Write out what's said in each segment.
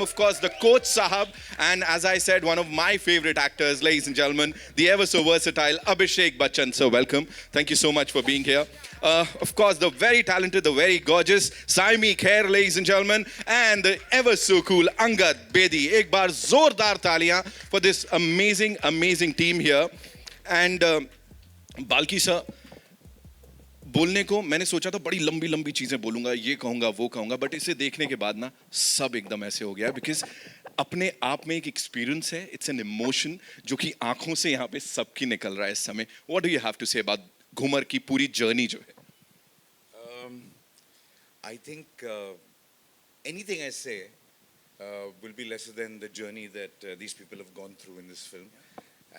time, of course, the coach Sahab, and as I said, one of my favorite actors, ladies and gentlemen, the ever so versatile Abhishek Bachchan. So welcome. Thank you so much for being here. Of course, the very talented, the very gorgeous Saiyami Kher, ladies and gentlemen, and the ever so cool Angad, Bedi. Ek baar zordar taaliyan for this amazing, amazing team here. And Balki sir, बोलने को मैंने सोचा था बड़ी लंबी लंबी चीज़ें बोलूँगा, ये कहूँगा, वो कहूँगा, बट इसे देखने के बाद ना सब एकदम ऐसे हो गया, बिकॉज अपने आप में एक एक्सपीरियंस है, इट्स एन इमोशन जो कि आंखों से यहाँ पे सबकी निकल रहा है इस समय. What do you have to say about Ghoomer की पूरी जर्नी जो है? I think anything I say will be lesser than the journey that these people have gone through in this film,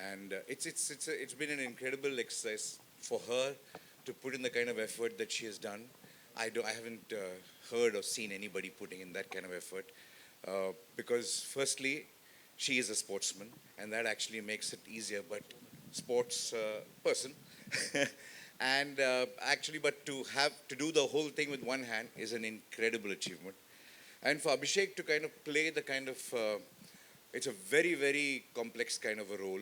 and it's been an incredible exercise for her to put in the kind of effort that she has done. I haven't heard or seen anybody putting in that kind of effort, because firstly, she is a sportsman, and that actually makes it easier. But sports person, and actually, but to do the whole thing with one hand is an incredible achievement. And for Abhishek to kind of play the kind of, it's a very, very complex kind of a role,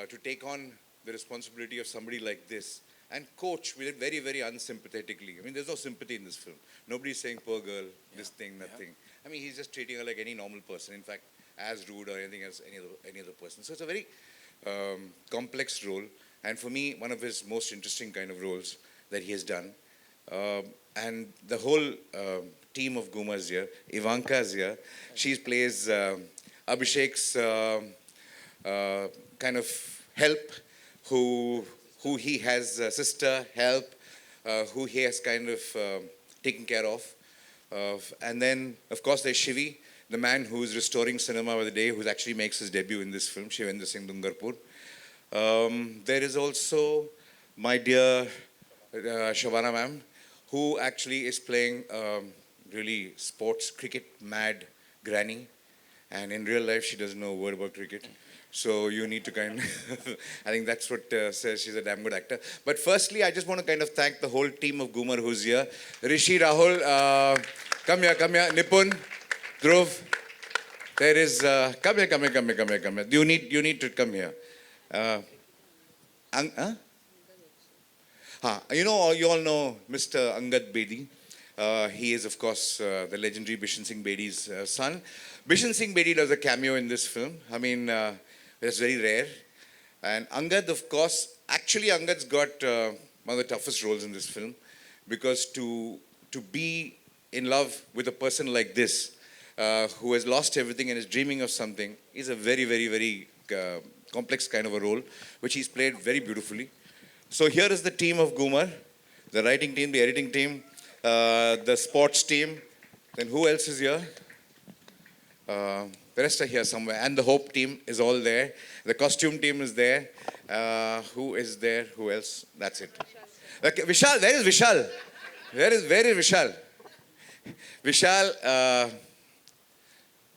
to take on the responsibility of somebody like this and coach with it very, very unsympathetically. I mean, there's no sympathy in this film. Nobody's saying, poor girl, this thing, that thing. I mean, he's just treating her like any normal person. In fact, as rude or anything else, any other person. So it's a very complex role. And for me, one of his most interesting kind of roles that he has done. And the whole team of Ghoomer is here. Ivanka is here. She plays Abhishek's kind of help, who he has sister, help, who he has kind of taken care of. And then, of course, there's Shivi, the man who's restoring cinema by the day, who actually makes his debut in this film, Shivendra Singh Dungarpur. There is also my dear Shavana ma'am, who actually is playing really sports, cricket mad granny. And in real life, she doesn't know a word about cricket. So you need to kind of, I think that's what says she's a damn good actor. But firstly, I just want to kind of thank the whole team of Ghoomer who's here. Rishi, Rahul, come here. Nipun, Dhruv. There is, come here. You need to come here. You all know Mr. Angad Bedi. He is, of course, the legendary Bachchan Singh Bedi's son. Bachchan Singh Bedi does a cameo in this film. I mean, it's very rare. And Angad, of course, actually Angad's got one of the toughest roles in this film, because to be in love with a person like this, who has lost everything and is dreaming of something, is a very, very, very complex kind of a role, which he's played very beautifully. So here is the team of Ghoomer, the writing team, the editing team, the sports team. Then who else is here? The rest are here somewhere. And the Hope team is all there. The costume team is there. Who is there? Who else? That's it. Okay, Vishal, where is Vishal? Where is Vishal? Vishal,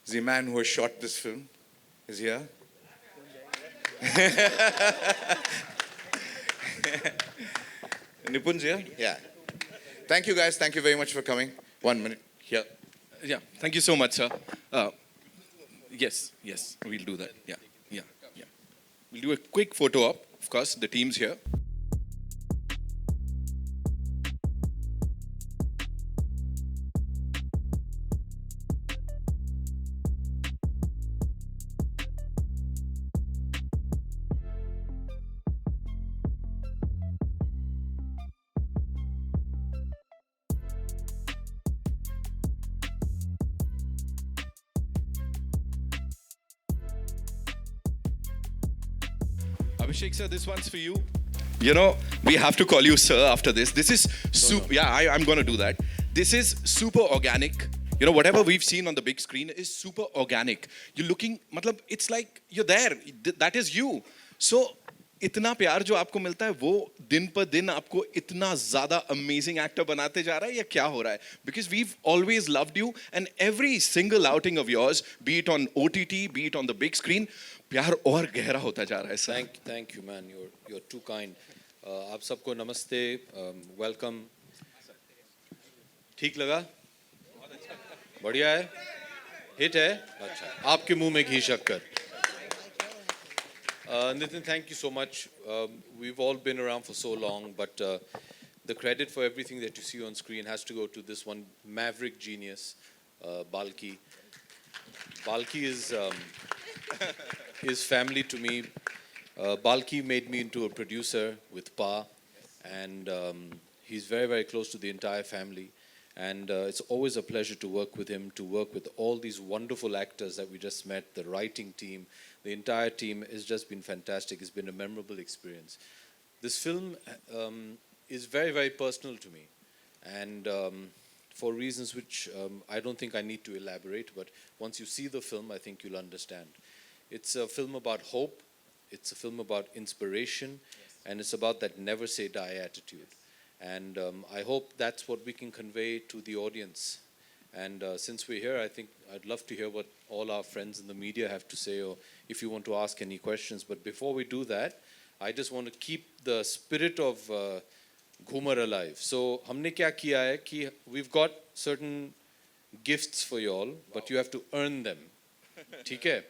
the man who has shot this film, is here. Nipun's here? Yeah. Thank you guys. Thank you very much for coming. 1 minute. Here. Yeah, thank you so much, sir. Yes, we'll do that. Yeah. We'll do a quick photo op. Of course, the team's here. Abhishek sir, this one's for you. You know, we have to call you sir after this. This is super. Yeah, I'm going to do that. This is super organic. You know, whatever we've seen on the big screen is super organic. You're looking, matlab, it's like you're there. That is you. So, इतना प्यार जो आपको मिलता है वो दिन पर दिन आपको इतना ज़्यादा amazing actor बनाते जा रहा है या क्या हो रहा है? Because we've always loved you and every single outing of yours, be it on OTT, be it on the big screen, प्यार और गहरा होता जा रहा है sir. Thank you man, you're too kind. आप सबको नमस्ते, welcome. ठीक लगा? बढ़िया है? हिट है अच्छा आपके मुंह में घी शक्कर Nitin, thank you so much. We've all been around for so long, but the credit for everything that you see on screen has to go to this one maverick genius, Balki. Balki is family to me. Balki made me into a producer with Pa, and he's very, very close to the entire family. And it's always a pleasure to work with him, to work with all these wonderful actors that we just met, the writing team, the entire team has just been fantastic. It's been a memorable experience. This film is very, very personal to me. And for reasons which I don't think I need to elaborate, but once you see the film, I think you'll understand. It's a film about hope, it's a film about inspiration, and it's about that never say die attitude. And I hope that's what we can convey to the audience. And since we're here, I think I'd love to hear what all our friends in the media have to say, or if you want to ask any questions. But before we do that, I just want to keep the spirit of Ghoomer alive. So, हमने क्या किया है कि we've got certain gifts for you all, but you have to earn them. ठीक है?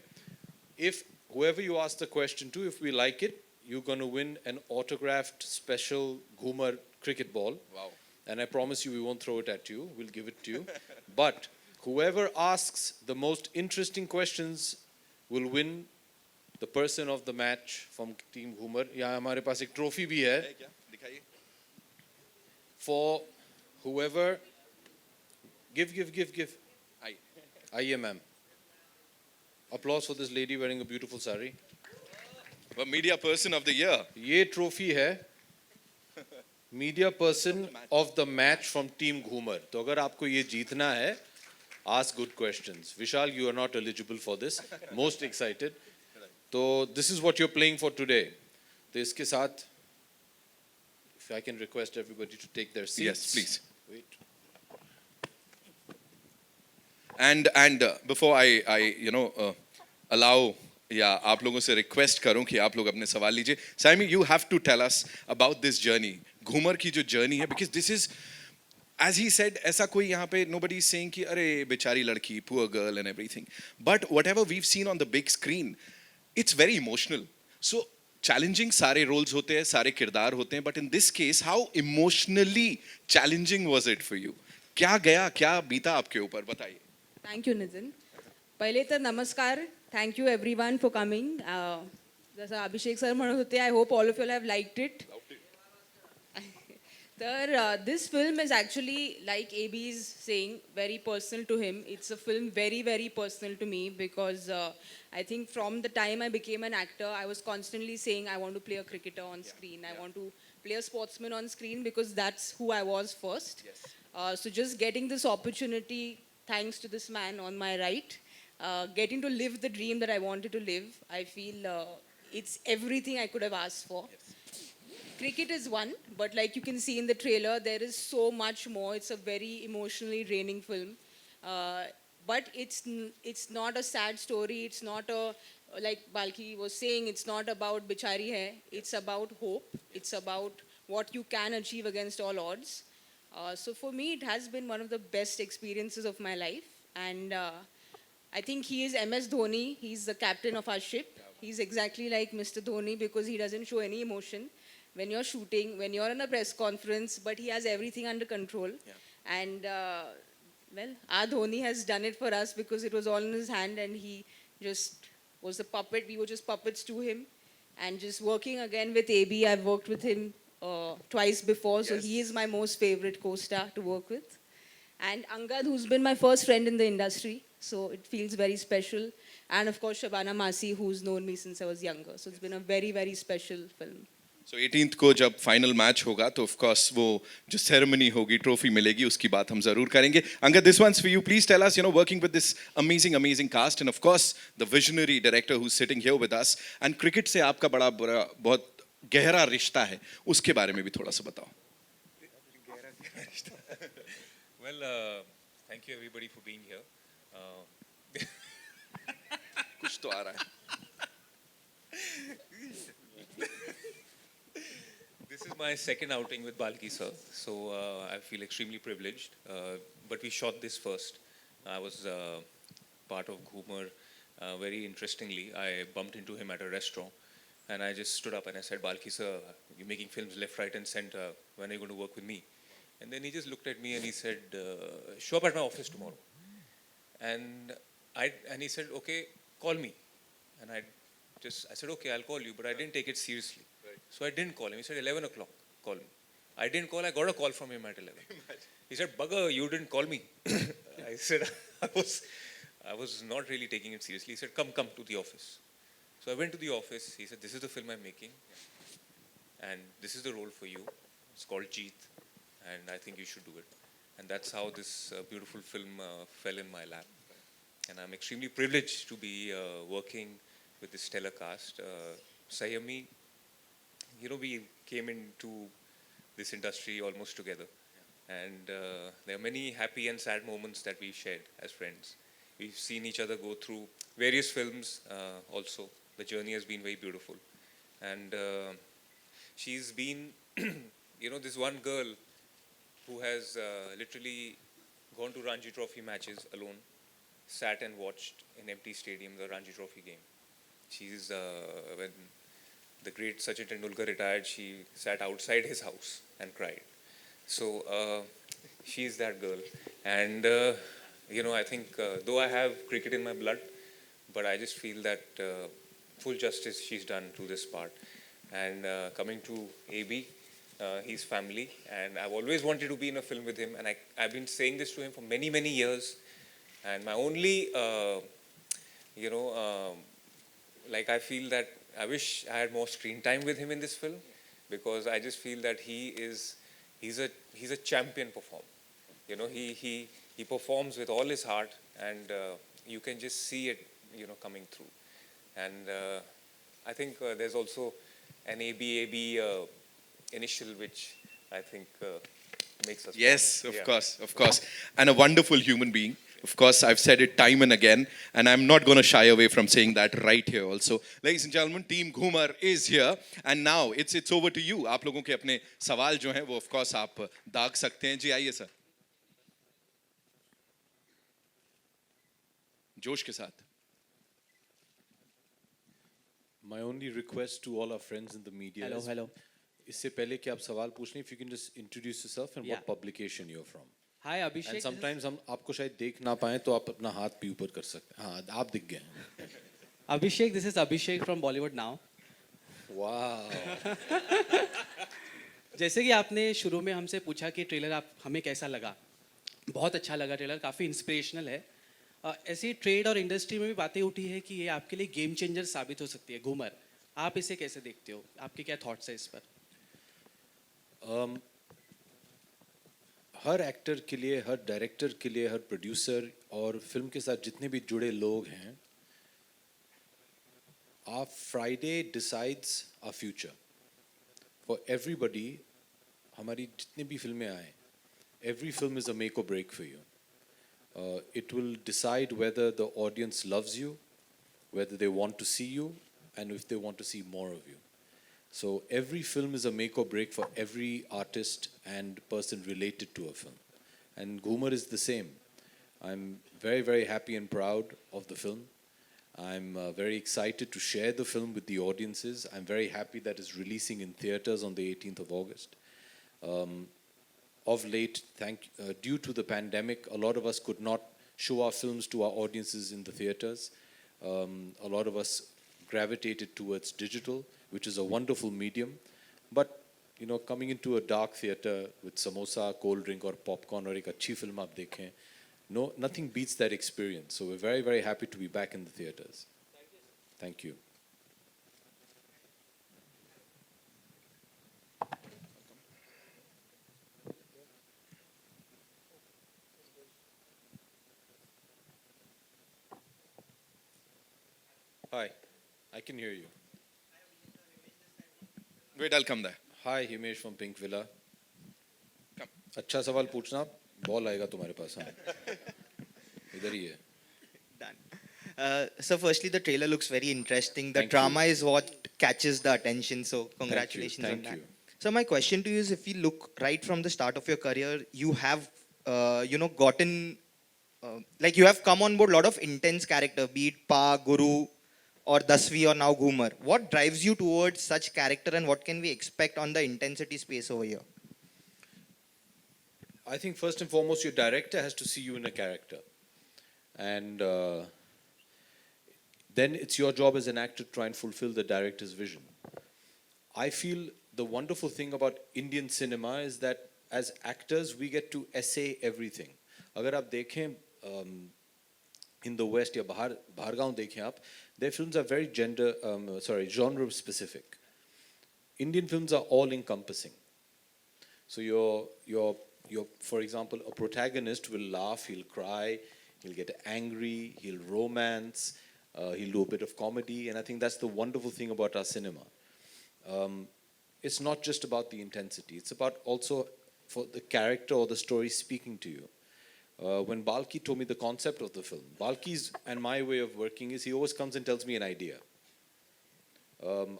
If whoever you ask the question to, if we like it, you're going to win an autographed special Ghoomer cricket ball. Wow. And I promise you we won't throw it at you. We'll give it to you. But whoever asks the most interesting questions will win the person of the match from Team Ghoomer. यहाँ हमारे पास एक trophy भी है. क्या? दिखाइए. For whoever give. Aye. आइए ma'am. Applause for this lady wearing a beautiful sari. The media person of the year. ये trophy है Media person of the match from Team Ghoomer. तो अगर आपको ये जीतना है, ask good questions. Vishal, you are not eligible for this. Most excited. So this is what you're playing for today. तो इसके साथ, if I can request everybody to take their seats. Yes, please. Wait. And before I allow या आप लोगों से request करूं कि आप लोग अपने सवाल लीजिए. Saiyami, you have to tell us about this journey. Ghoomar की जो journey है, because this is, as he said, ऐसा कोई यहाँ पे nobody is saying कि अरे बेचारी लड़की, poor girl and everything. But whatever we've seen on the big screen, it's very emotional. So challenging सारे roles होते हैं, सारे किरदार होते हैं. But in this case, how emotionally challenging was it for you? क्या गया, क्या बीता आपके ऊपर, बताइए. Thank you, Nitin. पहले तर नमस्कार. Thank you everyone for coming. जसं अभिषेक सर म्हणत होते, I hope all of you have liked it. This film is actually, like AB is saying, very personal to him. It's a film very, very personal to me because I think from the time I became an actor, I was constantly saying I want to play a cricketer on screen. I want to play a sportsman on screen because that's who I was first. So just getting this opportunity, thanks to this man on my right, getting to live the dream that I wanted to live, I feel it's everything I could have asked for. Cricket is one, but like you can see in the trailer, there is so much more. It's a very emotionally draining film. But it's not a sad story. It's not a, like Balki was saying, it's not about bichari hai. It's about hope. It's about what you can achieve against all odds. So for me, it has been one of the best experiences of my life. And I think he is MS Dhoni. He's the captain of our ship. He's exactly like Mr. Dhoni because he doesn't show any emotion when you're shooting, when you're in a press conference, but he has everything under control. And well, our Dhoni has done it for us because it was all in his hand and he just was a puppet. We were just puppets to him. And just working again with AB, I've worked with him twice before, so he is my most favorite co-star to work with. And Angad, who's been my first friend in the industry, so it feels very special. And of course, Shabana Masi, who's known me since I was younger. So it's been a very, very special film. So 18th को जब final match होगा तो of course वो जो ceremony होगी trophy मिलेगी उसकी बात हम जरूर करेंगे. Angad, this one's for you. Please tell us, working with this amazing cast and of course the visionary director who's sitting here with us, and cricket से आपका बहुत गहरा रिश्ता है, उसके बारे में भी थोड़ा सा बताओ. Well, thank you everybody for being here. कुछ तो आ रहा है. This is my second outing with Balki sir, so I feel extremely privileged. But we shot this first. I was part of Ghoomer. Very interestingly, I bumped into him at a restaurant, and I just stood up and I said, "Balki sir, you're making films left, right, and center. When are you going to work with me?" And then he just looked at me and he said, "Show up at my office tomorrow." And he said, "Okay, call me." And I said, "Okay, I'll call you," but I didn't take it seriously. So I didn't call him. He said, 11 o'clock, call me. I didn't call, I got a call from him at 11. He said, "Bugger, you didn't call me." I said, I was not really taking it seriously. He said, come to the office. So I went to the office. He said, "This is the film I'm making, and this is the role for you. It's called Jeet, and I think you should do it." And that's how this beautiful film fell in my lap. And I'm extremely privileged to be working with this stellar cast. Saiyami, we came into this industry almost together. And there are many happy and sad moments that we've shared as friends. We've seen each other go through various films also. The journey has been very beautiful. And she's been, this one girl who has literally gone to Ranji Trophy matches alone, sat and watched in empty stadium the Ranji Trophy game. She's, when the great Sachin Tendulkar retired, she sat outside his house and cried. So she's that girl. And, I think though I have cricket in my blood, but I just feel that full justice she's done to this part. And coming to AB, he's family. And I've always wanted to be in a film with him. And I've been saying this to him for many, many years. And my only, I feel that I wish I had more screen time with him in this film, because I just feel that he's a champion performer. He performs with all his heart, and you can just see it, coming through. And I think there's also an ABAB initial, which I think makes us. Yes, proud. of course. And a wonderful human being. Of course, I've said it time and again, and I'm not going to shy away from saying that right here also. Ladies and gentlemen, Team Ghoomer is here, and now it's over to you. आप लोगों के अपने सवाल जो हैं वो of course आप दाग सकते हैं. जी आइए सर. जोश के साथ. My only request to all our friends in the media is, Hello. इससे पहले कि आप सवाल पूछ लें, if you can just introduce yourself and what publication you're from. Hi, Abhishek. And sometimes हम आपको शायद देख ना पाएं तो आप अपना हाथ भी ऊपर कर सकते हैं. हाँ, आप दिख गए. Abhishek, this is Abhishek from Bollywood Now. Wow. जैसे कि आपने शुरू में हमसे पूछा कि ट्रेलर आप हमें कैसा लगा, बहुत अच्छा लगा ट्रेलर, काफ़ी इंस्पिरेशनल है. ऐसी ट्रेड और इंडस्ट्री में भी बातें उठी है कि ये आपके लिए गेम चेंजर साबित हो सकती है. घूमर, आप इसे कैसे देखते हो? आपके क्या थॉट्स है इस पर? हर एक्टर के लिए, हर डायरेक्टर के लिए, हर प्रोड्यूसर और फिल्म के साथ जितने भी जुड़े लोग हैं, our Friday decides our future. For everybody, हमारी जितनी भी फिल्में आए, every film is a make or break for you. It will decide whether the audience loves you, whether they want to see you, and if they want to see more of you. So every film is a make or break for every artist and person related to a film. And Ghoomer is the same. I'm very, very happy and proud of the film. I'm very excited to share the film with the audiences. I'm very happy that it's releasing in theaters on the 18th of August. Of late, due to the pandemic, a lot of us could not show our films to our audiences in the theaters. A lot of us gravitated towards digital, which is a wonderful medium. But, coming into a dark theater with samosa, cold drink or popcorn or ek achhi film aap dekhen, no, nothing beats that experience. So we're very, very happy to be back in the theaters. Thank you. Hi, I can hear you. Wait, I'll come there. Hi, Himesh from Pink Villa. Come. अच्छा सवाल पूछना, ball आएगा तुम्हारे पास. हाँ, इधर ही है. Done. So firstly, the trailer looks very interesting. The Thank drama you. is what catches the attention. So congratulations Thank on that. you. So my question to you is, if you look right from the start of your career, you have, gotten like you have come on board a lot of intense character, be it Pa, Guru, or Dasvi, or now Ghoomer. What drives you towards such character, and what can we expect on the intensity space over here? I think first and foremost, your director has to see you in a character. And then it's your job as an actor to try and fulfill the director's vision. I feel the wonderful thing about Indian cinema is that as actors, we get to essay everything. अगर आप देखें in the West या बाहर गांव देखें आप, their films are very genre specific. Indian films are all encompassing. So your for example, a protagonist will laugh, he'll cry, he'll get angry, he'll romance, he'll do a bit of comedy, and I think that's the wonderful thing about our cinema. It's not just about the intensity, it's about also for the character or the story speaking to you. When Balki told me the concept of the film, Balki's and my way of working is he always comes and tells me an idea.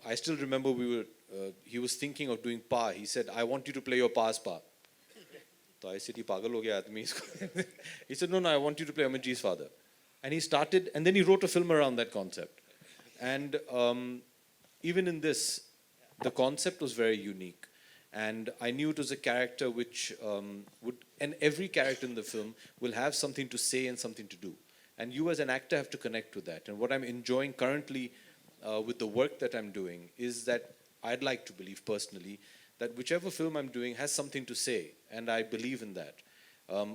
I still remember he was thinking of doing Pa. He said, I want you to play your Pa's Pa. So I said, he pagal ho gaya aadmi isko. He said, no, I want you to play Amitji's father. And he started, and then he wrote a film around that concept. And even in this, the concept was very unique. And I knew it was a character which and every character in the film will have something to say and something to do. And you as an actor have to connect with that. And what I'm enjoying currently with the work that I'm doing is that I'd like to believe personally that whichever film I'm doing has something to say, and I believe in that.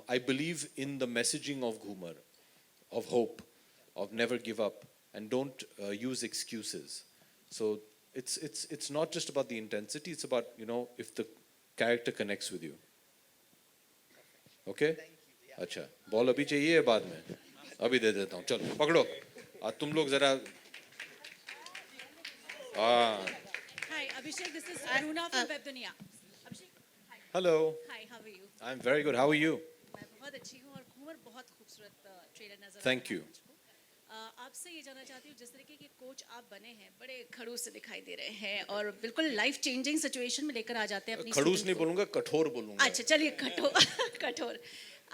I believe in the messaging of Ghoomer, of hope, of never give up, and don't use excuses. So it's not just about the intensity, it's about, if the character connects with you. Okay? अच्छा, ball अभी चाहिए या बाद में? अभी दे देता हूँ, चलो पकड़ो. तुम लोग जरा. Hi, Abhishek. This is Aruna from Web Dunia. Abhishek, hi. Hello. Hi, how are you? I'm very good. How are you? मैं बहुत अच्छी हूँ और घूमर बहुत खूबसूरत ट्रेलर नजर Thank you. आपसे ये जानना चाहती हूँ जिस तरीके के कोच आप बने हैं बड़े खड़ूस से दिखाई दे रहे हैं और बिल्कुल लाइफ चेंजिंग सिचुएशन में लेकर आ जाते हैं अपनी खड़ूस student नहीं को। बोलूंगा, कठोर बोलूंगा. अच्छा चलिए कठोर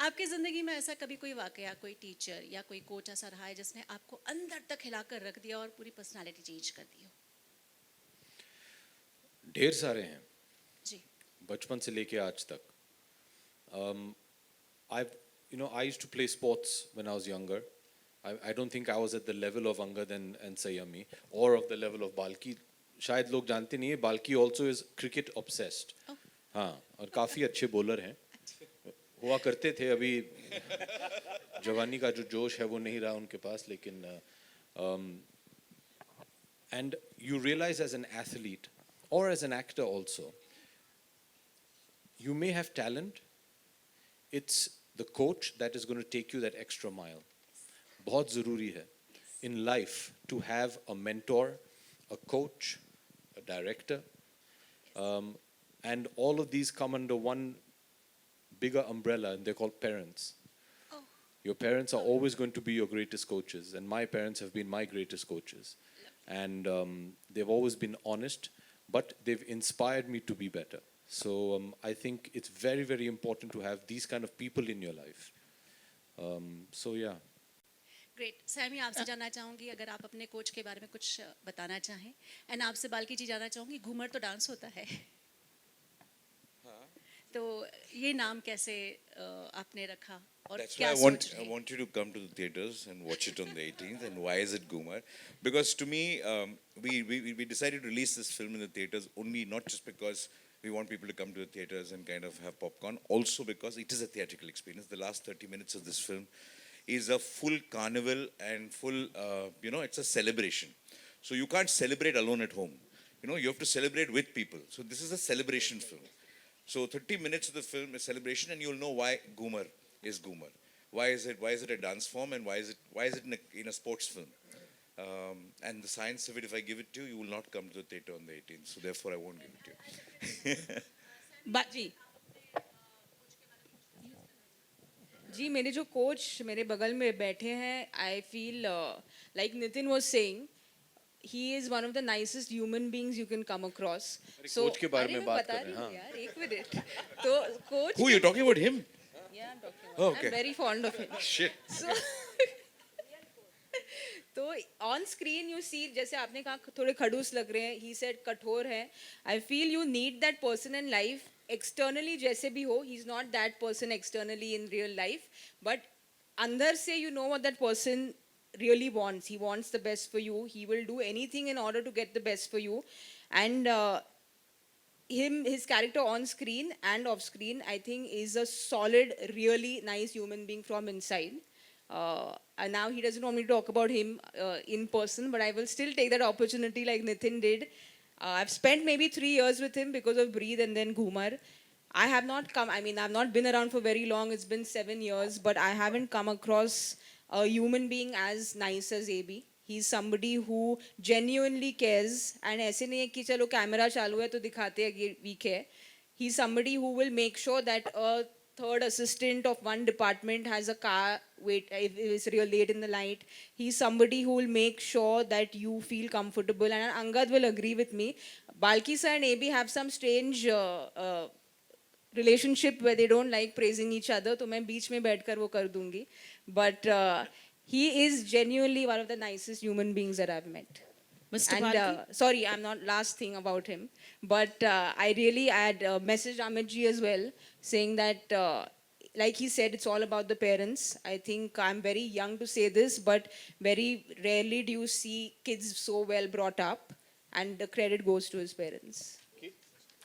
आपकी जिंदगी में ऐसा कभी कोई वाकया कोई टीचर या कोई कोच ऐसा रहा है जिसने आपको अंदर तक हिलाकर रख दिया और पूरी पर्सनालिटी चेंज कर दी हो? ढेर सारे हैं. जी. बचपन से लेके आज तक. I used to play sports when I was younger. I don't think I was at the level of Angad and Saiyami or of the level of Balki. शायद लोग जानते नहीं है, Balki also is cricket obsessed. हाँ, और काफी अच्छे bowler हैं. हुआ करते थे, अभी जवानी का जो जोश है वो नहीं रहा उनके पास, लेकिन and you realize as an athlete or as an actor also, you may have talent, it's the coach that is going to take you that extra mile. बहुत ज़रूरी है in life to have a mentor, a coach, a director, and all of these come under one bigger umbrella, and they're called parents. Oh. Your parents are always going to be your greatest coaches, and my parents have been my greatest coaches. And they've always been honest, but they've inspired me to be better. So I think it's very, very important to have these kind of people in your life. So yeah. Great. Saiyami, आपसे जानना चाहूँगी अगर आप अपने coach के बारे में कुछ बताना चाहें. एंड आपसे बाल्की जी जानना चाहूँगी, घूमर तो डांस होता है, तो ये नाम कैसे आपने रखा और That's क्या why सोच I रहे? want you to come to the theaters and watch it on the 18th. And why is it Ghoomer? Because to me, we decided to release this film in the theaters only not just because we want people to come to the theaters and kind of have popcorn, also because it is a theatrical experience. The last 30 minutes of this film is a full carnival and full, it's a celebration. So you can't celebrate alone at home. You have to celebrate with people. So this is a celebration film. So 30 minutes of the film is celebration, and you'll know why Ghoomer is Ghoomer. Why is it a dance form, and why is it in a sports film? And the science of it, if I give it to you, you will not come to the theater on the 18th. So therefore, I won't give it to you. जी जी, मेरे जो coach मेरे बगल में बैठे हैं, I feel like Nitin was saying, he is one of the nicest human beings you can come across. Coach के बारे में बात कर रहे हैं, यार एक मिनट. तो coach Who, you're talking about him? Yeah, I'm talking about. Oh, okay. I'm very fond of him. Shit. So, तो ऑन स्क्रीन यू सी जैसे आपने कहा थोड़े खड़ूस लग रहे हैं ही सेड कठोर है I feel you need that person in life externally जैसे भी हो he is not that person externally in real life but अंदर से you know what that person really wants. He wants the best for you. He will do anything in order to get the best for you. And his character on screen and off screen, I think, is a solid, really nice human being from inside. And now he doesn't want me to talk about him in person, but I will still take that opportunity like Nitin did. I've spent maybe 3 years with him because of Breathe and then Ghoomer. I have not come, I mean, I've not been around for very long. It's been 7 years, but I haven't come across a human being as nice as AB. He's somebody who genuinely cares. And ऐसे नहीं है कि चलो camera चालू है तो दिखाते हैं कि we care. He's somebody who will make sure that a third assistant of one department has a car wait if it's real late in the night. He's somebody who will make sure that you feel comfortable. And Angad will agree with me. Balki sir and AB have some strange relationship where they don't like praising each other. तो मैं बीच में बैठकर वो कर दूंगी. But he is genuinely one of the nicest human beings that I've met. Mr. And Balki? sorry, I'm not last thing about him, but I had messaged Amit ji as well, saying that, like he said, it's all about the parents. I think I'm very young to say this, but very rarely do you see kids so well brought up, and the credit goes to his parents.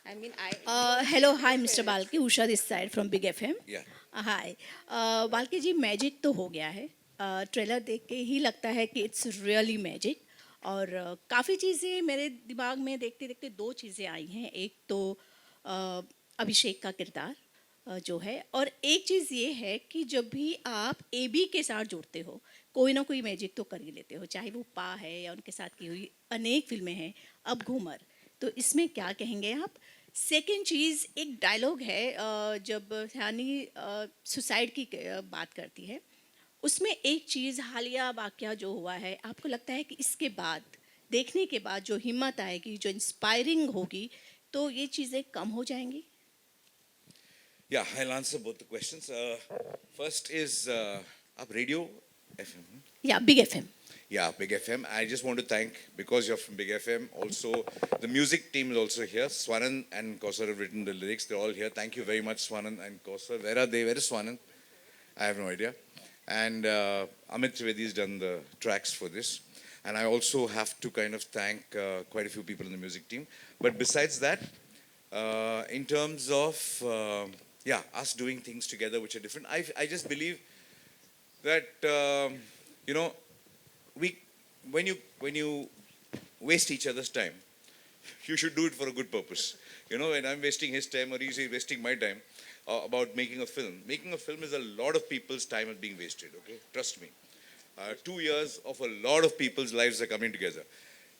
I mean, Hello, hi, Mr. Balki. Usha this side from Big FM. Yeah. Hi. Balki ji magic तो हो गया है. Trailer देख के ही लगता है कि it's really magic. और काफ़ी चीज़ें मेरे दिमाग में देखते देखते 2 चीज़ें आई हैं. एक तो अभिषेक का किरदार जो है, और एक चीज़ ये है कि जब भी आप AB के साथ जुड़ते हो कोई ना कोई मैजिक तो कर ही लेते हो, चाहे वो पा है या उनके साथ की हुई अनेक फिल्में हैं, अब घूमर. तो इसमें क्या कहेंगे आप? सेकेंड चीज़, एक डायलॉग है जब सयानी सुसाइड की बात करती है, उसमें एक चीज़ हालिया वाक़या जो हुआ है, आपको लगता है कि इसके बाद देखने के बाद जो हिम्मत आएगी, जो इंस्पायरिंग होगी, तो ये चीज़ें कम हो जाएंगी? Yeah, I'll answer both the questions. First is up Radio FM. या big FM. Yeah, Big FM. I just want to thank, because you're from Big FM, also the music team is also here. Swanan and Kausar have written the lyrics. They're all here. Thank you very much, Swanan and Kausar. Where are they? Where is Swanan? I have no idea. And Amit Trivedi has done the tracks for this. And I also have to kind of thank quite a few people in the music team. But besides that, in terms of, us doing things together which are different, I just believe that, when you waste each other's time, you should do it for a good purpose. When I'm wasting his time or he's wasting my time about making a film is a lot of people's time is being wasted, okay? Trust me. 2 years of a lot of people's lives are coming together.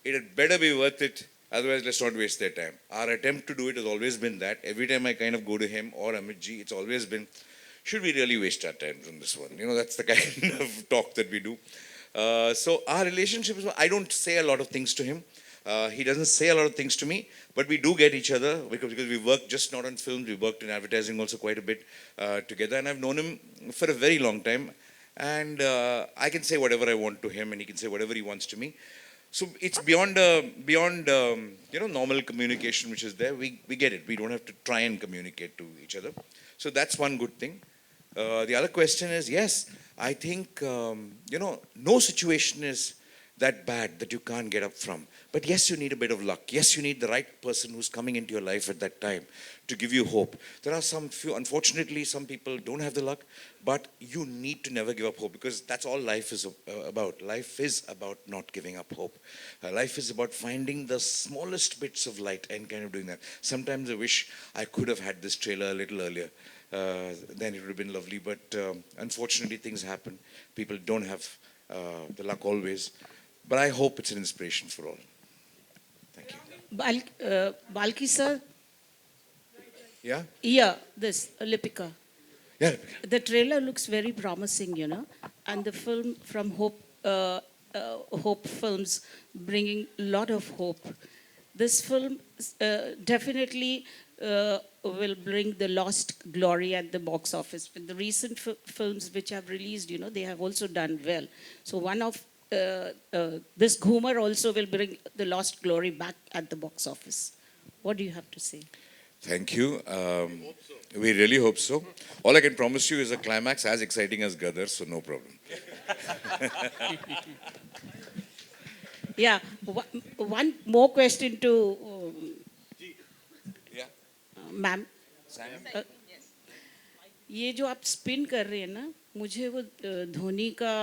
It had better be worth it, otherwise let's not waste their time. Our attempt to do it has always been that. Every time I kind of go to him or Amit ji, it's always been, should we really waste our time on this one? That's the kind of talk that we do. So our relationship is, I don't say a lot of things to him. He doesn't say a lot of things to me, but we do get each other because we work just not on films, we worked in advertising also quite a bit together, and I've known him for a very long time, and I can say whatever I want to him and he can say whatever he wants to me. So it's beyond normal communication which is there. We get it. We don't have to try and communicate to each other. So that's one good thing. The other question is, yes, I think, no situation is that bad that you can't get up from. But yes, you need a bit of luck. Yes, you need the right person who's coming into your life at that time to give you hope. There are unfortunately, some people don't have the luck, but you need to never give up hope because that's all life is about. Life is about not giving up hope. Life is about finding the smallest bits of light and kind of doing that. Sometimes I wish I could have had this trailer a little earlier. Then it would have been lovely, but unfortunately things happen. People don't have the luck always, but I hope it's an inspiration for all. Thank you. Balki sir, Yeah? this Lipika. Yeah. The trailer looks very promising, and the film from Hope Films bringing a lot of hope. This film definitely will bring the lost glory at the box office. With the recent films which have released, they have also done well. So one of this Ghoomer also will bring the lost glory back at the box office. What do you have to say? Thank you. We really hope so. All I can promise you is a climax as exciting as Gadar, so no problem. Yeah, one more question to Yeah. Ma'am ये जो आप spin कर रहे हैं ना मुझे वो धोनी का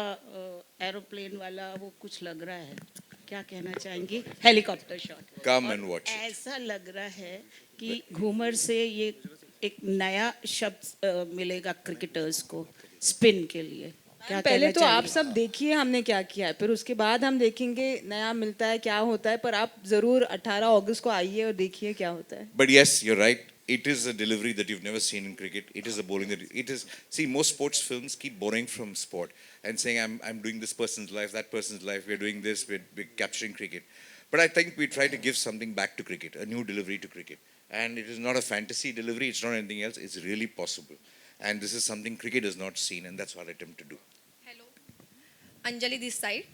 एरोप्लेन वाला वो कुछ लग रहा है क्या कहना चाहेंगी helicopter shot Come and watch it. ऐसा लग रहा है कि घूमर से ये एक नया शब्द मिलेगा क्रिकेटर्स को स्पिन के लिए क्या पहले कहना तो आप चाहेंगी? सब देखिए हमने क्या किया है फिर उसके बाद हम देखेंगे नया मिलता है क्या होता है पर आप जरूर 18 अगस्त को आइए और देखिए क्या होता है But yes, you're right. It is a delivery that you've never seen in cricket. It is a bowling that it is. See, most sports films keep borrowing from sport and saying, "I'm doing this person's life, that person's life. We're doing this. We're capturing cricket." But I think we try to give something back to cricket, a new delivery to cricket. And it is not a fantasy delivery. It's not anything else. It's really possible. And this is something cricket has not seen, and that's what I attempt to do. Hello, Anjali this side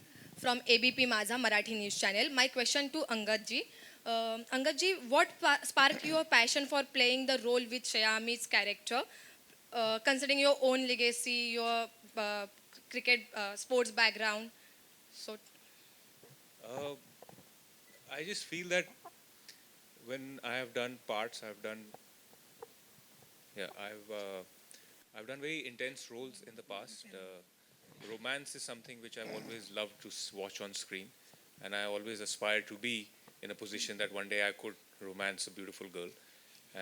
from ABP Maza Marathi News Channel. My question to Angad ji. Angad ji, what sparked your passion for playing the role with Saiyami's character, considering your own legacy, your cricket sports background? So, I just feel that when I have done parts, I've done very intense roles in the past. Romance is something which I've always loved to watch on screen, and I always aspired to be in a position that one day I could romance a beautiful girl,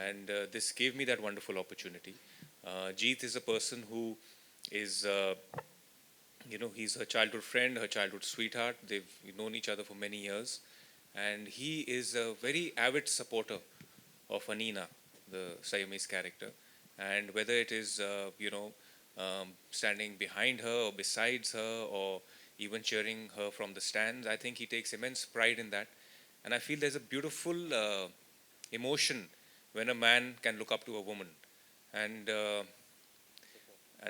and this gave me that wonderful opportunity. Jeet is a person who is, he's her childhood friend, her childhood sweetheart. They've known each other for many years, and he is a very avid supporter of Anina, the Saiyami's character, and whether it is, standing behind her or besides her or even cheering her from the stands, I think he takes immense pride in that. And I feel there's a beautiful emotion when a man can look up to a woman and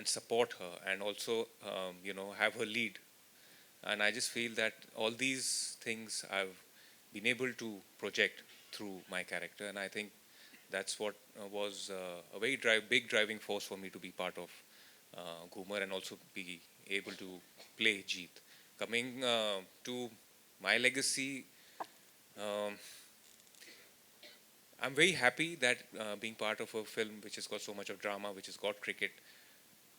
support her and also, have her lead. And I just feel that all these things I've been able to project through my character, and I think that's what was a very big driving force for me to be part of Ghoomer and also be able to play Jeet. Coming to my legacy, I'm very happy that being part of a film which has got so much of drama, which has got cricket,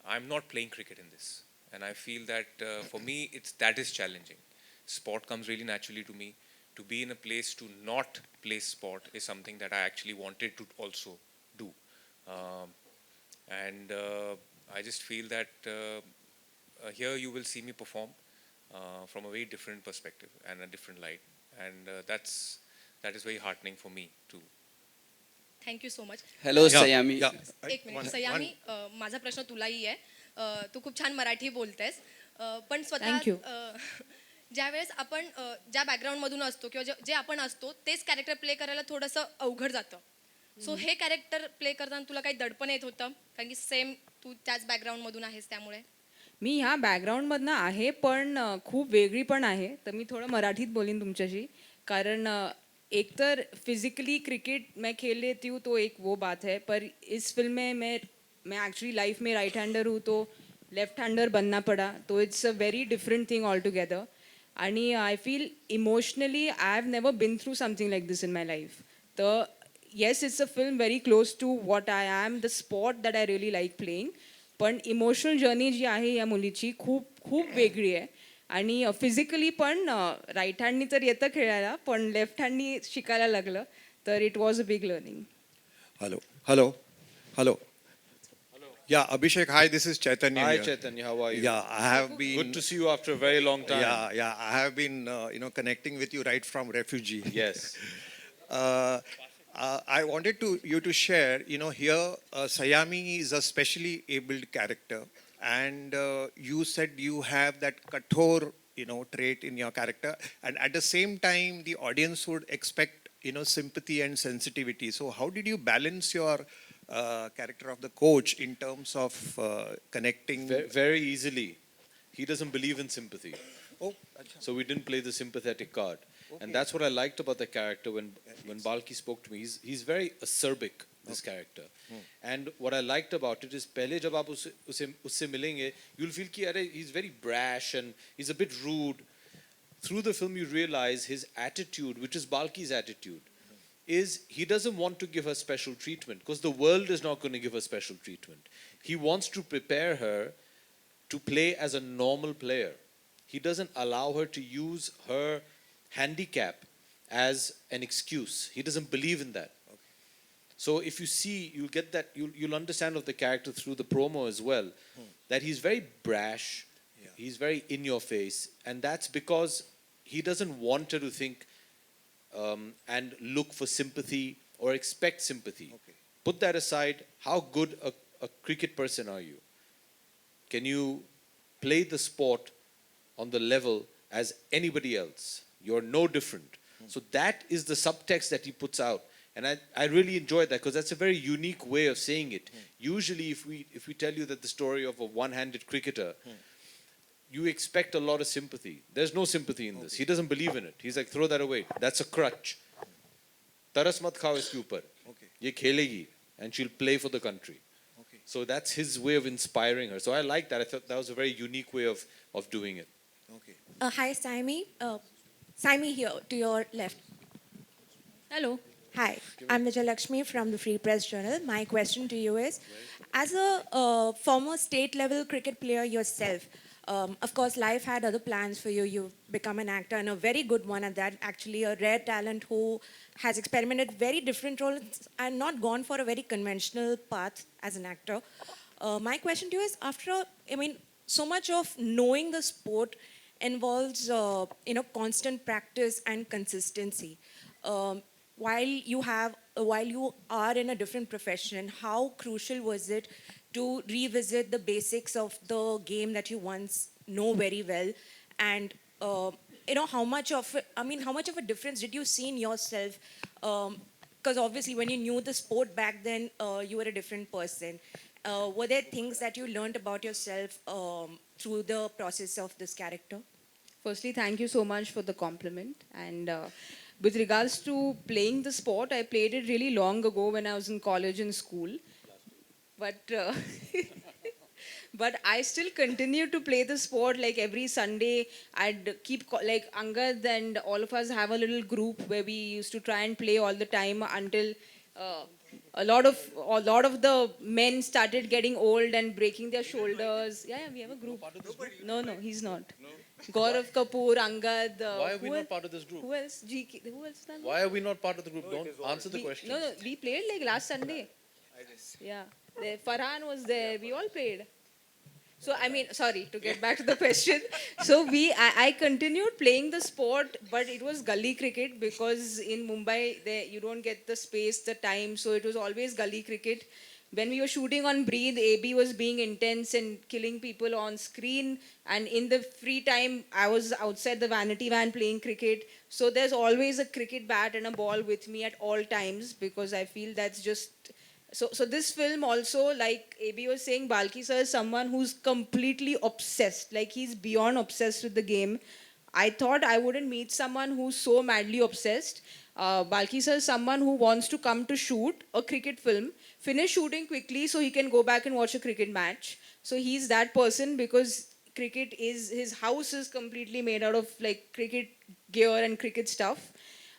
I'm not playing cricket in this. And I feel that for me, that is challenging. Sport comes really naturally to me. To be in a place to not play sport is something that I actually wanted to also do. And I just feel that here you will see me perform from a very different perspective and a different light. And that is very heartening for me too. thank you so much. Hello Saiyami एक minute सयामी माझा प्रश्न तुलाही आहे तू खूप छान मराठी बोलतेस पण स्वतः Thank you. ज्यावेळेस आपण ज्या बॅकग्राऊंडमधून असतो किंवा जे आपण असतो तेच कॅरेक्टर प्ले करायला थोडंसं अवघड जातं सो हे कॅरेक्टर प्ले करताना तुला काही दडपण येत होतं कारण की सेम तू त्याच बॅकग्राऊंडमधून आहेस त्यामुळे मी ह्या बॅकग्राऊंडमधनं आहे पण खूप वेगळी पण आहे तर मी थोडं मराठीत बोलीन तुमच्याशी कारण एक तर फिजिकली क्रिकेट मैं खेल लेती हूँ तो एक वो बात है पर इस फिल्म में मैं एक्चुअली लाइफ में राइट हैंडर हूँ तो लेफ्ट हैंडर बनना पड़ा तो it's a very different thing altogether आणि I feel emotionally I have never been through something like this in my life तर yes it's a film very close to what I am the spot that I really like playing पण emotional journey जी आहे या मुलीची खूप खूप वेगळी आहे आणि फिजिकली पण राईट हँडनी तर येतं खेळायला पण लेफ्ट हँडनी शिकायला लागलं तर it was a big learning Hello. Yeah, Abhishek, hi, this is Chaitanya. Hi here. Chaitanya, how are you? Yeah, I have been. Good to see you after a very long time. Yeah, I have been, connecting with you right from refugee. Yes. I wanted you to share, here Saiyami is a specially abled character, and you said you have that kathor, trait in your character, and at the same time, the audience would expect sympathy and sensitivity. So how did you balance your character of the coach in terms of connecting? Very easily. He doesn't believe in sympathy. Oh, So we didn't play the sympathetic card. And that's what I liked about the character when Balki spoke to me. He's very acerbic, this character. And what I liked about it is, pehle jab aap usse milenge, you'll feel ki he's very brash and he's a bit rude. Through the film, you realize his attitude, which is Balki's attitude, is he doesn't want to give her special treatment because the world is not going to give her special treatment. He wants to prepare her to play as a normal player. He doesn't allow her to use her handicap as an excuse. He doesn't believe in that. So if you see, you'll get that, you'll understand of the character through the promo as well, that he's very brash, he's very in your face, and that's because he doesn't want her to think and look for sympathy or expect sympathy. Put that aside, how good a cricket person are you? Can you play the sport on the level as anybody else? You're no different. So that is the subtext that he puts out. And I really enjoyed that because that's a very unique way of saying it. Usually if we tell you that the story of a one-handed cricketer, you expect a lot of sympathy. There's no sympathy in this. He doesn't believe in it. He's like, throw that away. That's a crutch. Taras mat khao iske upar. Ye khelegi and she'll play for the country. So that's his way of inspiring her. So I like that. I thought that was a very unique way of doing it. Hi, Saiyami. Saiyami here, to your left. Hello. Hi, I'm Vijay Lakshmi from the Free Press Journal. My question to you is, as a former state-level cricket player yourself, of course, life had other plans for you. You've become an actor, and a very good one at that, actually a rare talent who has experimented very different roles and not gone for a very conventional path as an actor. My question to you is, so much of knowing the sport involves, constant practice and consistency. While you are in a different profession, how crucial was it to revisit the basics of the game that you once know very well, and how much of a difference did you see in yourself? Because obviously, when you knew the sport back then, you were a different person. Were there things that you learned about yourself through the process of this character? Firstly, thank you so much for the compliment. And with regards to playing the sport, I played it really long ago when I was in college and school. But but I still continue to play the sport. Like every Sunday, I'd keep like Angad and all of us have a little group where we used to try and play all the time until a lot of the men started getting old and breaking their shoulders. Yeah, we have a group. No, he's not. Gaurav Kapoor, Angad. Why are we not part of this group? Who else? GK. Who else? Why are we not part of the group? Don't answer the question. No, we played like last Sunday. Yeah, Farhan was there. We all played. So sorry, to get back to the question. So I continued playing the sport, but it was gully cricket because in Mumbai you don't get the space, the time. So it was always gully cricket. When we were shooting on Breathe, AB was being intense and killing people on screen. And in the free time, I was outside the vanity van playing cricket. So there's always a cricket bat and a ball with me at all times because I feel that's just... So this film also, like AB was saying, Balki sir is someone who's completely obsessed. Like he's beyond obsessed with the game. I thought I wouldn't meet someone who's so madly obsessed. Balki sir is someone who wants to come to shoot a cricket film, finish shooting quickly so he can go back and watch a cricket match. So he's that person because his house is completely made out of like cricket gear and cricket stuff.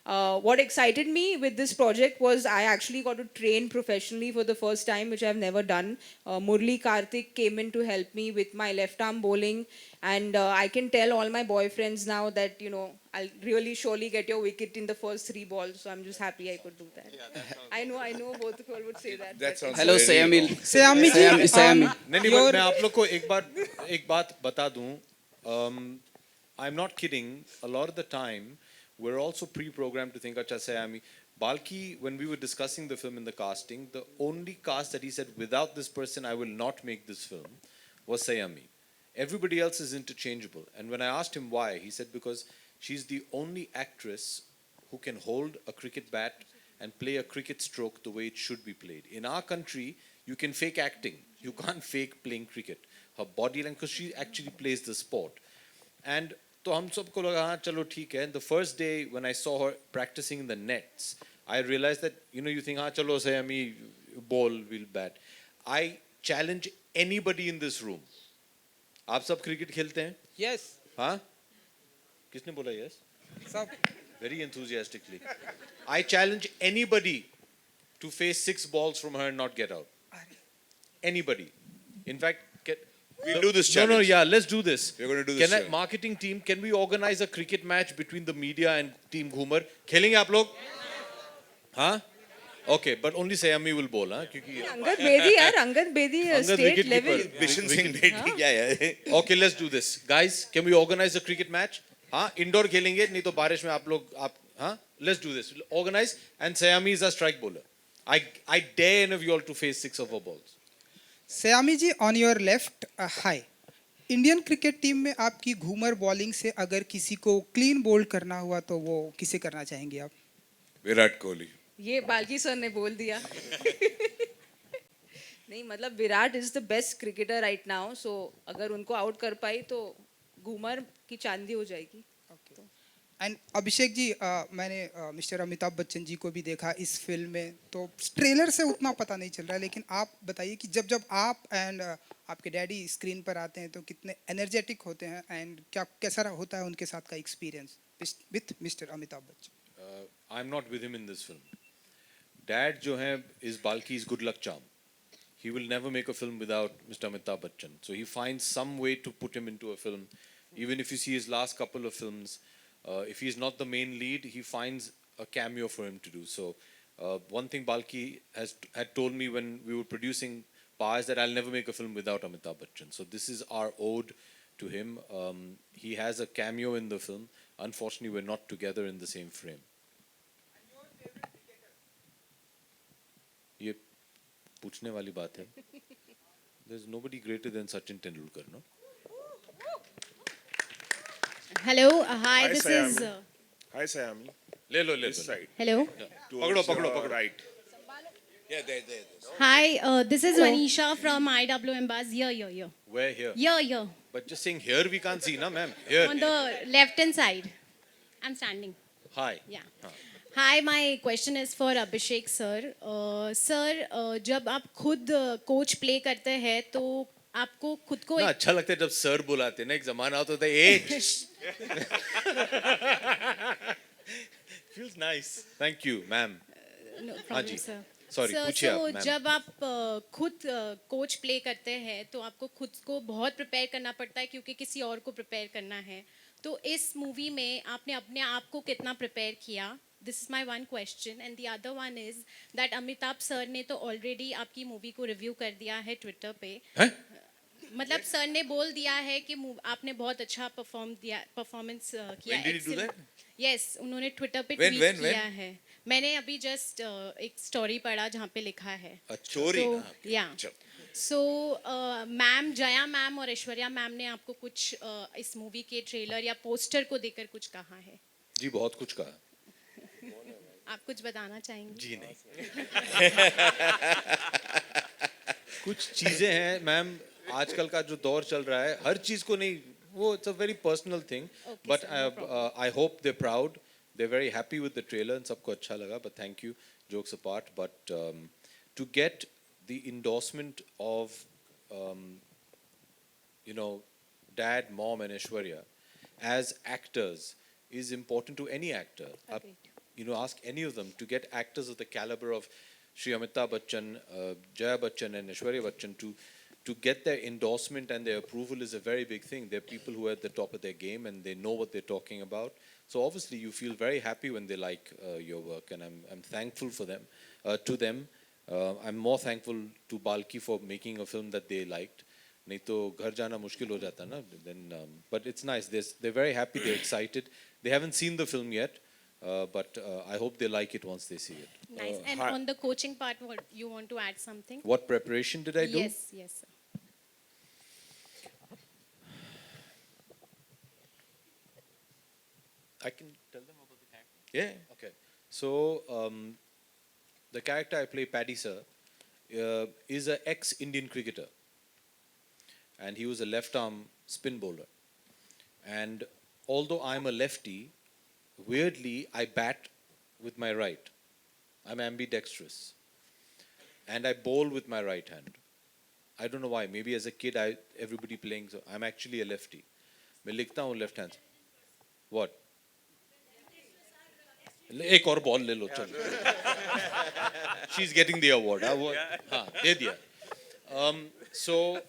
What excited me with this project was I actually got to train professionally for the first time, which I've never done. Murli Karthik came in to help me with my left arm bowling, and I can tell all my boyfriends now that, I'll really surely get your wicket in the first 3 balls, so I'm just happy I could do that. I know both of you all would say that. That sounds Hello, very Saiyami. wrong. Saiyami. नहीं but मैं आप लोग को एक बात बता दूं. I'm not kidding. A lot of the time, we're also pre-programmed to think, acha Saiyami. Balki, when we were discussing the film in the casting, the only cast that he said, without this person, I will not make this film, was Saiyami. Everybody else is interchangeable. And when I asked him why, he said, because she's the only actress who can hold a cricket bat and play a cricket stroke the way it should be played. In our country, you can fake acting. You can't fake playing cricket. Her body language, because she actually plays the sport. And तो हम सबको लगा हाँ चलो ठीक है. The first day when I saw her practicing in the nets, I realized that you think हाँ चलो Saiyami ball will bat. I challenge anybody in this room. आप सब क्रिकेट खेलते हैं? Yes. हाँ? किसने बोला yes? सब. Very enthusiastically. I challenge anybody to face 6 balls from her and not get out. Anybody. In fact, We'll do this No, challenge. yeah, let's do this. We're going to do this Can I, challenge. marketing team, can we organize a cricket match between the media and team Ghoomer? खेलेंगे आप लोग? हाँ? Okay, but only Saiyami will bowl, हाँ? क्योंकि Angad Bedi, yaar, Angad Bedi, Angad state wicket level. keeper. Bishan Singh Bedi. Yeah. Okay, let's do this. Guys, can we organize a cricket match? हाँ? Indoor खेलेंगे, नहीं तो बारिश में आप हाँ? Let's do this. Organize, and Saiyami is a strike bowler. I dare any of you all to face 6 of her balls. Saiyami ji, on your left, hi. Indian cricket team में आपकी घूमर बॉलिंग से अगर किसी को क्लीन बोल्ड करना हुआ तो वो किसे करना चाहेंगे आप? विराट कोहली. ये बाल्की सर ने बोल दिया. नहीं मतलब Virat is the best cricketer right now, so अगर उनको आउट कर पाई तो घूमर की चांदी हो जाएगी. एंड अभिषेक जी, मैंने मिस्टर अमिताभ बच्चन जी को भी देखा इस फिल्म में, तो ट्रेलर से उतना पता नहीं चल रहा है, लेकिन आप बताइए कि जब जब आप एंड आपके डैडी स्क्रीन पर आते हैं तो कितने एनर्जेटिक होते हैं एंड कैसा होता है उनके साथ का experience with mister Amitabh Bachchan? I am not with him in this film. Dad जो है is बाल्की's good luck charm. He will never make a film without Mr. Amitabh Bachchan. So he finds some way to put him into a film. Even if you see his last couple of films, if he is not the main lead, he finds a cameo for him to do. So one thing Balki had told me when we were producing Pa is that I'll never make a film without Amitabh Bachchan. So this is our ode to him. He has a cameo in the film. Unfortunately, we're not together in the same frame. ये पूछने वाली बात है. There's nobody greater than Sachin Tendulkar, no? Hello, hi, this Saiyami. is. Hi, Saiyami. ले लो This side. Hello. Pagdo. Right. Yeah, there. Hi, this is Manisha from IWM Buzz. Here. Where here? Here. But just saying here we can't see, na ma'am. Here. On the left hand side. I'm standing. Hi. Yeah. Hi, my question is for Abhishek sir. Sir, जब आप खुद coach play करते हैं तो आपको खुद को ना अच्छा लगता है जब सर बुलाते हैं ना. एक जमाना होता था ए feels nice. Thank you, ma'am. No हाँ problem, जी. sir. Sorry, Sir, पूछिए so आप, ma'am. जब आप खुद कोच प्ले करते हैं तो आपको खुद को बहुत प्रिपेयर करना पड़ता है क्योंकि किसी और को प्रिपेयर करना है. तो इस मूवी में आपने अपने आप को कितना प्रिपेयर किया? This is my one question, and the other one is that Amitabh sir ने तो ऑलरेडी आपकी मूवी को रिव्यू कर दिया है ट्विटर पे. मतलब सर ने बोल दिया है कि आपने बहुत अच्छा परफॉर्मेंस किया. When did he do that? Yes, उन्होंने ट्विटर पे When? ट्वीट किया है. मैंने अभी जस्ट एक स्टोरी पढ़ा जहाँ पे लिखा है. Story? या सो मैम, जया मैम और ऐश्वर्या मैम ने आपको कुछ इस मूवी के ट्रेलर या पोस्टर को देखकर कुछ कहा है? जी बहुत कुछ कहा. आप कुछ बताना चाहेंगे? जी नहीं. कुछ चीजें हैं मैम, आजकल का जो दौर चल रहा है हर चीज को नहीं, वो it's a very personal thing, but I hope they proud, they very happy with the trailer and सबको अच्छा लगा. But thank you, jokes apart, but to get the endorsement of dad, mom and Aishwarya as actors is important to any actor. Ask any of them to get actors of the caliber of Shri Amitabh Bachchan, Jaya Bachchan and Aishwarya Bachchan to get their endorsement and their approval is a very big thing. They're people who are at the top of their game and they know what they're talking about. So obviously you feel very happy when they like your work, and I'm thankful for them, to them. I'm more thankful to Balki for making a film that they liked. नहीं तो घर जाना मुश्किल हो जाता ना. Then, but it's nice. They're very happy. They're excited. They haven't seen the film yet, but I hope they like it once they see it. Nice. And on the coaching part, what you want to add something? What preparation did I do? Yes, sir. I can tell them about the character. Yeah. Okay. So the character I play, Paddy Sir, is an ex-Indian cricketer, and he was a left-arm spin bowler. And although I'm a lefty, weirdly I bat with my right. I'm ambidextrous, and I bowl with my right hand. I don't know why. Maybe as a kid, everybody playing. So I'm actually a lefty. मैं लिखता हूँ left hand. What? एक और ball ले लो चलो. She's getting the award. हाँ दे दिया. So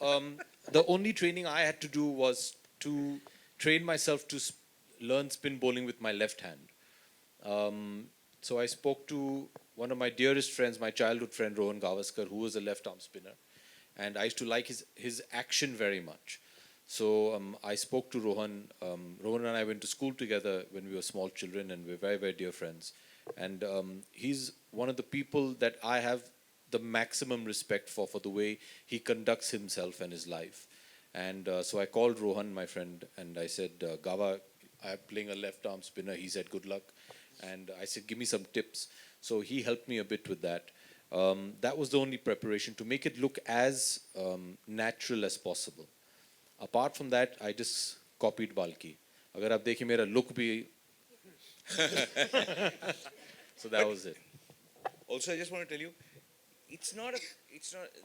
the only training I had to do was to train myself to learn spin bowling with my left hand. So I spoke to one of my dearest friends, my childhood friend Rohan Gavaskar, who was a left arm spinner, and I used to like his action very much. So I spoke to Rohan. Rohan and I went to school together when we were small children, and we're very, very dear friends. And he's one of the people that I have the maximum respect for the way he conducts himself and his life. And so I called Rohan, my friend, and I said, Gava, I'm playing a left arm spinner. He said, good luck. And I said, give me some tips. So he helped me a bit with that. That was the only preparation to make it look as natural as possible. Apart from that, I just copied Balki. अगर आप देखिए मेरा look भी so that was it. Also, I just want to tell you, it's not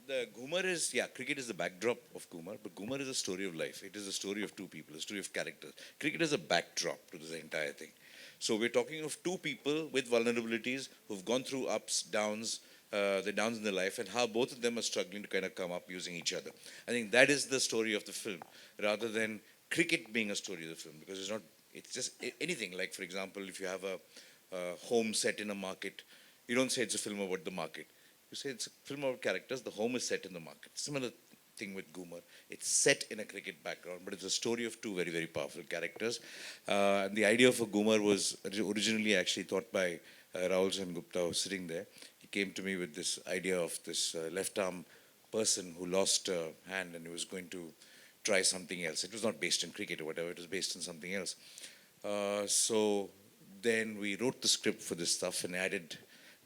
the Ghoomer is, yeah, cricket is the backdrop of Ghoomer, but Ghoomer is a story of life. It is a story of two people, a story of characters. Cricket is a backdrop to this entire thing. So we're talking of two people with vulnerabilities who've gone through ups, downs, the downs in their life, and how both of them are struggling to kind of come up using each other. I think that is the story of the film, rather than cricket being a story of the film, because it's just anything. Like, for example, if you have a home set in a market, you don't say it's a film about the market. You say it's a film about characters, the home is set in the market. Similar thing with Ghoomer. It's set in a cricket background, but it's a story of two very, very powerful characters. And the idea for Ghoomer was originally actually thought by Rahul Sen Gupta, who was sitting there. He came to me with this idea of this left arm person who lost a hand and he was going to try something else. It was not based in cricket or whatever, it was based on something else. So then we wrote the script for this stuff and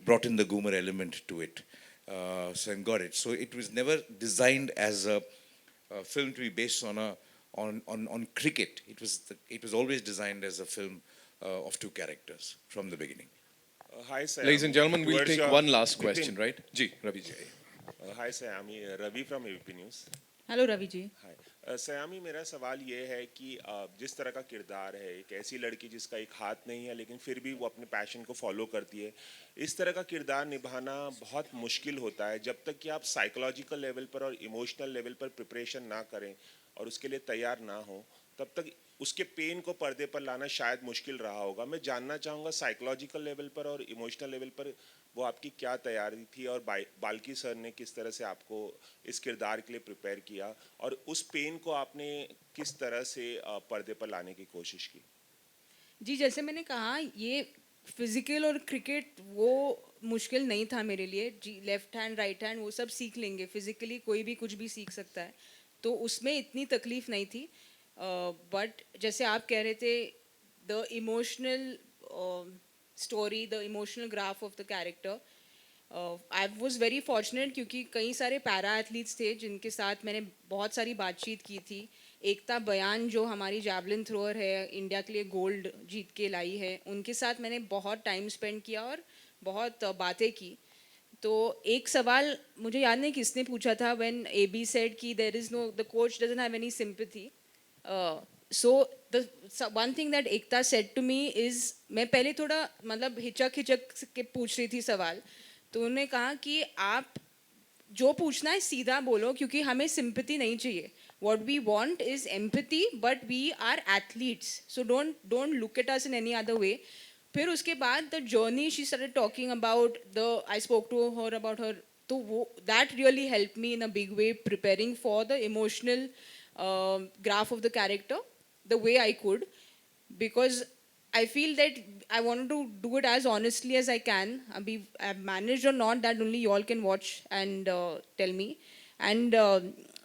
brought in the Ghoomer element to it. And got it. So it was never designed as a film to be based on cricket. It was always designed as a film of two characters from the beginning. Hi, Saiyami. Ladies and gentlemen, we'll Towards take one last question, right? Ji, Ravi ji. Hi, Saiyami. Ravi from ABP News. Hello Ravi ji. Saiyami, मेरा सवाल ये है कि जिस तरह का किरदार है, एक ऐसी लड़की जिसका एक हाथ नहीं है लेकिन फिर भी वो अपने पैशन को फॉलो करती है, इस तरह का किरदार निभाना बहुत मुश्किल होता है जब तक कि आप साइकोलॉजिकल लेवल पर और इमोशनल लेवल पर प्रिपरेशन ना करें और उसके लिए तैयार ना हो, तब तक उसके पेन को पर्दे पर लाना शायद मुश्किल रहा होगा. मैं जानना चाहूँगा साइकोलॉजिकल लेवल पर और इमोशनल लेवल पर वो आपकी क्या तैयारी थी और बाल्की सर ने किस तरह से आपको इस किरदार के लिए प्रिपेयर किया और उस पेन को आपने किस तरह से पर्दे पर लाने की कोशिश की. जी, जैसे मैंने कहा, ये फिजिकल और क्रिकेट वो मुश्किल नहीं था मेरे लिए. जी, लेफ्ट हैंड राइट हैंड वो सब सीख लेंगे. फिजिकली कोई भी कुछ भी सीख सकता है, तो उसमें इतनी तकलीफ नहीं थी. बट जैसे आप कह रहे थे, the emotional story, the emotional graph of the character, I was very fortunate क्योंकि कई सारे पैरा एथलीट्स थे जिनके साथ मैंने बहुत सारी बातचीत की थी. एकता बयान जो हमारी जैवलिन थ्रोअर है, इंडिया के लिए गोल्ड जीत के लाई है, उनके साथ मैंने बहुत टाइम स्पेंड किया और बहुत बातें की. तो एक सवाल मुझे याद नहीं किसने पूछा था, व्हेन एबी सेड कि there is no, the coach doesn't have any sympathy. So the one thing that Ekta said to me is, मैं पहले थोड़ा मतलब हिचक के पूछ रही थी सवाल, तो उन्होंने कहा कि आप जो पूछना है सीधा बोलो क्योंकि हमें सिंपैथी नहीं चाहिए. What we want is empathy, but we are athletes, so don't look at us in any other way. फिर उसके बाद the journey she started talking about, I spoke to her about her, तो वो that really helped me in a big way preparing for the emotional graph of the character the way I could, because I feel that I wanted to do it as honestly as I can. I've managed or not, that only you all can watch and tell me. And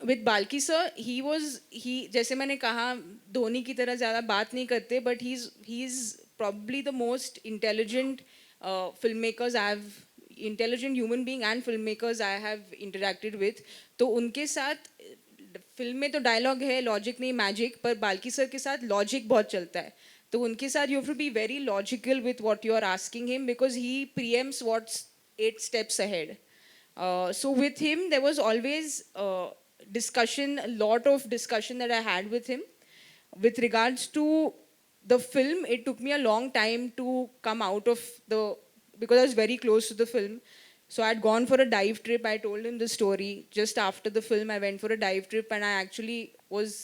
with Balki sir, he जैसे मैंने कहा, धोनी की तरह ज़्यादा बात नहीं करते, but he's probably the most intelligent filmmakers intelligent human being and filmmakers I have interacted with. तो उनके साथ फिल्म में तो डायलॉग है, लॉजिक नहीं मैजिक, पर बाल्की सर के साथ लॉजिक बहुत चलता है. तो उनके साथ you have to be very logical with what you are asking him because he preempts what's 8 steps ahead. So with him there was always discussion, a lot of discussion that I had with him with regards to the film. It took me a long time to come out of because I was very close to the film. So I had gone for a dive trip. I told him the story. Just after the film, I went for a dive trip and I actually was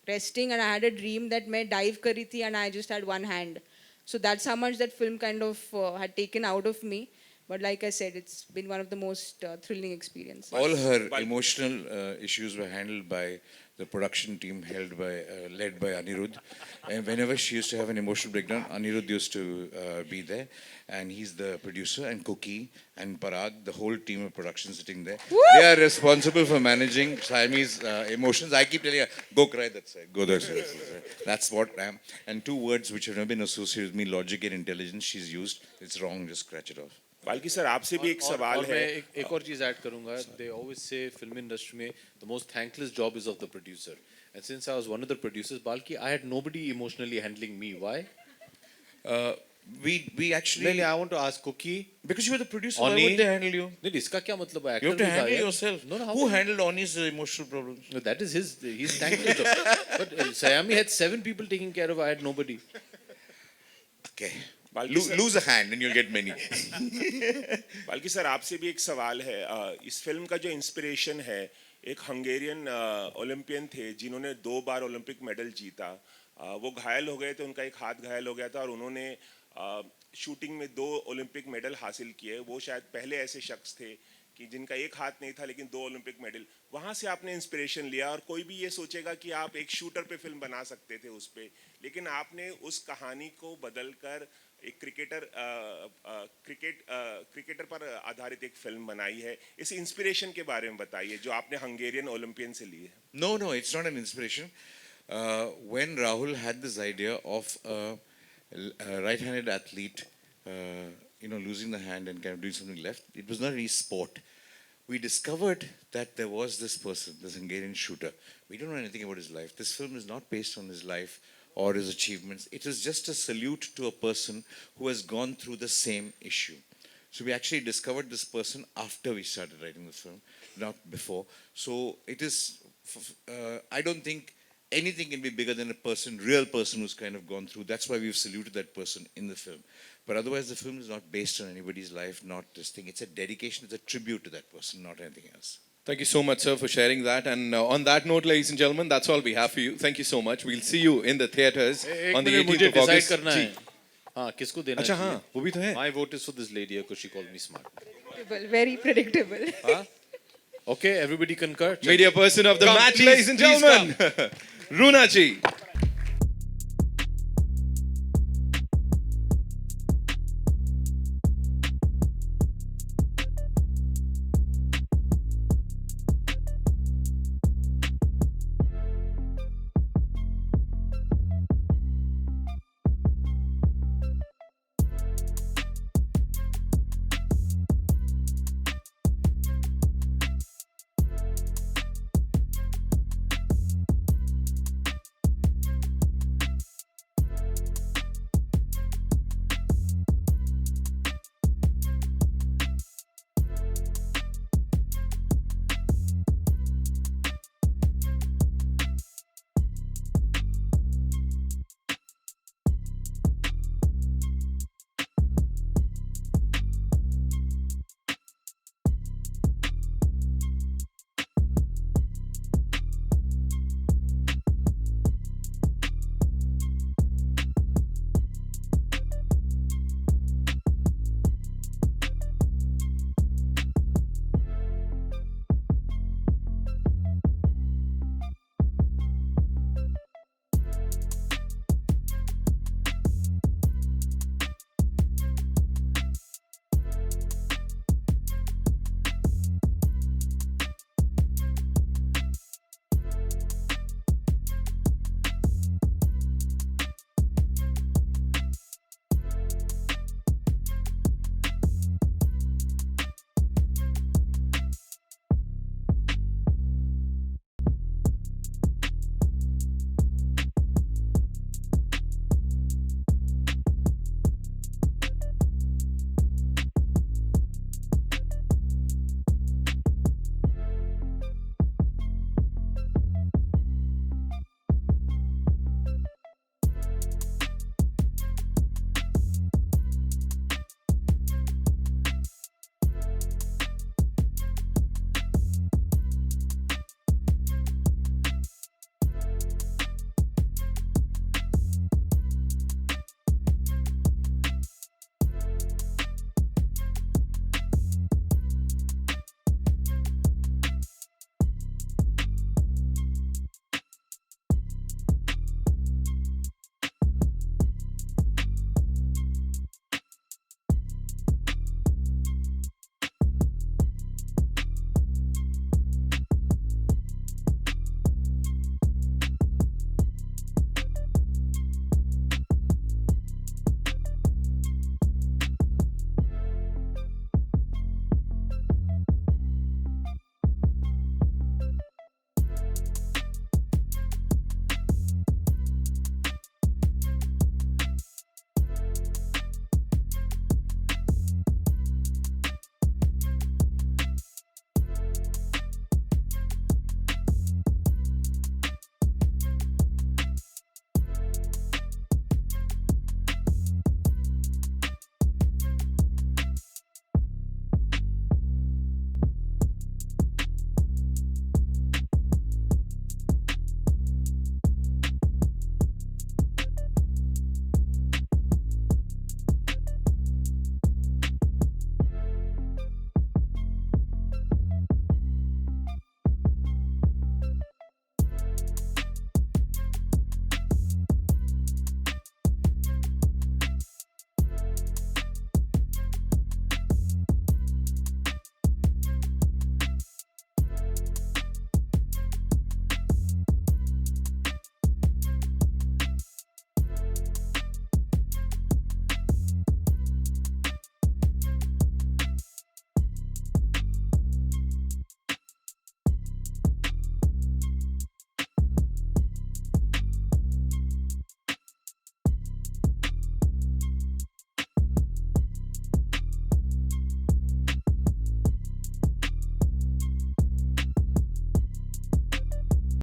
resting and I had a dream that मैं dive कर रही थी and I just had one hand. So that's how much that film kind of had taken out of me. But like I said, it's been one of the most thrilling experiences. All her emotional issues were handled by the production team led by Anirudh. And whenever she used to have an emotional breakdown, Anirudh used to be there. And he's the producer, and Cookie and Parag, the whole team of production sitting there. Woo! They are responsible for managing Saiyami's emotions. I keep telling her, go cry that side, go that side. That's what I am. And 2 words which have never been associated with me, logic and intelligence, she's used. It's wrong, just scratch it off. Balki sir आपसे भी एक सवाल है. मैं एक और चीज add करूंगा. They always say film industry में the most thankless job is of the producer. And since I was one of the producers, Balki, I had nobody emotionally handling me. Why? We actually. I want to ask Cookie. Because you were the producer, why would they handle you? नहीं, इसका क्या मतलब है? You have to handle yourself. No, Who handled Oni's emotional problems? No, that is his thankless job. But Saiyami had 7 people taking care of. I had nobody. Okay. Lose a hand and you'll get many. Balki sir आपसे भी एक सवाल है. इस film का जो inspiration है, एक हंगेरियन ओलंपियन थे जिन्होंने 2 बार ओलंपिक मेडल जीता. वो घायल हो गए थे, उनका एक हाथ घायल हो गया था और उन्होंने शूटिंग में 2 ओलंपिक मेडल हासिल किए. वो शायद पहले ऐसे शख्स थे कि जिनका एक हाथ नहीं था लेकिन 2 ओलंपिक मेडल. वहाँ से आपने इंस्पिरेशन लिया और कोई भी ये सोचेगा कि आप एक शूटर पे फिल्म बना सकते थे उस पे, लेकिन आपने उस कहानी को बदलकर एक क्रिकेटर पर आधारित एक फिल्म बनाई है. इस इंस्पिरेशन के बारे में बताइए जो आपने हंगेरियन ओलंपियन से ली है. No, it's not an inspiration. When Rahul had this idea of a right-handed athlete, losing the hand and kind of doing something left, it was not any sport. We discovered that there was this person, this Hungarian shooter. We don't know anything about his life. This film is not based on his life or his achievements. It is just a salute to a person who has gone through the same issue. So we actually discovered this person after we started writing the film, not before. So it is, I don't think anything can be bigger than a real person who's kind of gone through. That's why we've saluted that person in the film. But otherwise, the film is not based on anybody's life, not this thing. It's a dedication, it's a tribute to that person, not anything else. Thank you so much, sir, for sharing that. And on that note, ladies and gentlemen, that's all we have for you. Thank you so much. We'll see you in the theaters on the 18th of August. करना है. हाँ, किसको देना अच्छा, चाहिए? हाँ, वो भी तो है. My vote is for this lady because she called me smart. Very predictable. Huh? Okay, everybody concur. Media person of the match, ladies and gentlemen. Runa ji.